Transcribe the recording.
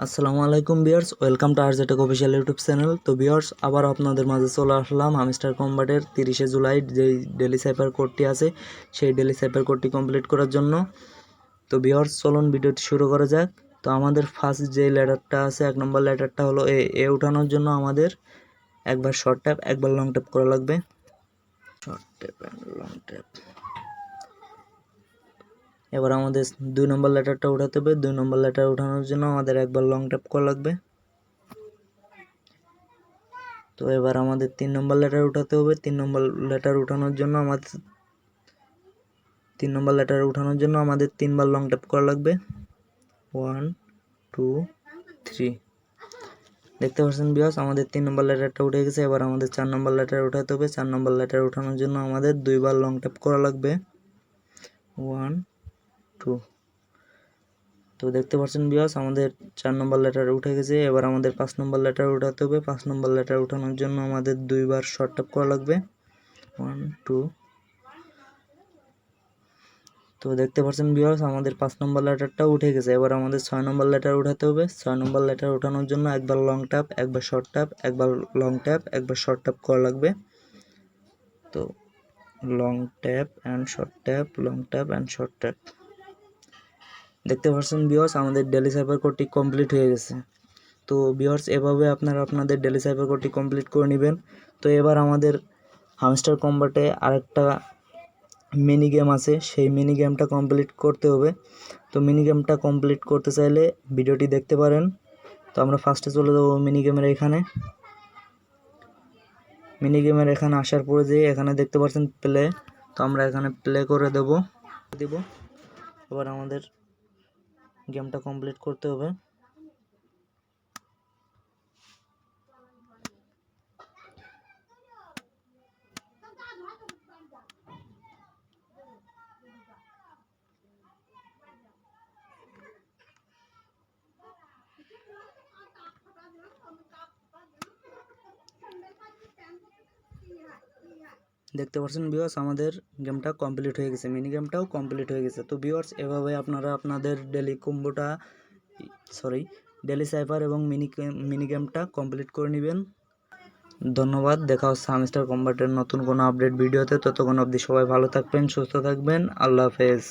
আসসালামু আলাইকুম viewers, welcome to RJ Tech official YouTube channel. তো ভিউয়ার্স, আবার আপনাদের মাঝে চলে আসলাম হামস্টার কম্বাটের 30শে জুলাই যেই ডেলি সাইফার কোডটি আছে সেই ডেলি সাইফার কোডটি কমপ্লিট করার জন্য। তো ভিউয়ার্স, চলুন ভিডিওটি শুরু করা যাক। তো আমাদের ফার্স্ট যে লেটারটা আছে, 1 নম্বর লেটারটা হলো এ উঠানোর জন্য আমাদের একবার শর্ট ট্যাপ একবার লং ট্যাপ করা লাগবে। Short tap and long tap. এবার আমাদের 2 নম্বর লেটারটা উঠাতে হবে। 2 নম্বর লেটার উঠানোর জন্য আমাদের একবার লং ট্যাপ করা লাগবে। তো এবার আমাদের 3 নম্বর লেটার উঠাতে হবে। 3 নম্বর লেটার উঠানোর জন্য আমাদের 3বার লং ট্যাপ করা লাগবে। 1 2 3। দেখতে পাচ্ছেন ভিউয়ার্স, আমাদের 3 নম্বর লেটারটা উঠে গেছে। এবার আমাদের 4 নম্বর লেটার উঠাতে হবে। 4 নম্বর লেটার উঠানোর জন্য আমাদের 2বার লং ট্যাপ করা লাগবে। 1 2। তো দেখতে পাচ্ছেন ভিউয়ার্স, আমাদের 4 নম্বর লেটার উঠে গেছে। এবার আমাদের 5 নম্বর লেটার উঠাতে হবে। 5 নম্বর লেটার উঠানোর জন্য আমাদের 2বার শর্ট ট্যাপ করা লাগবে। 1 2। তো দেখতে পাচ্ছেন ভিউয়ার্স, আমাদের 5 নম্বর লেটারটা উঠে গেছে। এবার আমাদের 6 নম্বর লেটার উঠাতে হবে। 6 নম্বর লেটার উঠানোর জন্য একবার লং ট্যাপ একবার শর্ট ট্যাপ একবার লং ট্যাপ একবার শর্ট ট্যাপ করা লাগবে। তো long tap and short tap, long tap and short tap. দেখতে পাচ্ছেন ভিউয়ার্স, আমাদের ডেলি সাইফার কোডটি কমপ্লিট হয়ে গেছে। তো ভিউয়ার্স, এভাবে আপনারা আপনাদের ডেলি সাইফার কোডটি কমপ্লিট করে নেবেন। তো এবার আমাদের হামস্টার কম্বাটে আরেকটা মিনি গেম আছে, সেই মিনি গেমটা কমপ্লিট করতে হবে। তো মিনি গেমটা কমপ্লিট করতে চাইলে ভিডিওটি দেখতে পারেন। তো আমরা ফার্স্টে চলে যাবো মিনি গেমের এখানে। মিনি গেমের এখানে আসার পরে যে এখানে দেখতে পাচ্ছেন প্লে, তো আমরা এখানে প্লে করে দেব। এবার আমাদের গেমটা কমপ্লিট করতে হবে। দেখতে পাচ্ছেন ভিউয়ার্স, আমাদের গেমটা কমপ্লিট হয়ে গেছে, মিনি গেমটাও কমপ্লিট হয়ে গেছে। তো ভিউয়ার্স, এভাবে আপনারা আপনাদের ডেলি সাইফার এবং মিনি গেমটা কমপ্লিট করে নেবেন। ধন্যবাদ। দেখা হচ্ছে হামস্টার কম্বাটের নতুন কোনো আপডেট ভিডিওতে। ততক্ষণ অবধি সবাই ভালো থাকবেন, সুস্থ থাকবেন। আল্লাহ হাফেজ।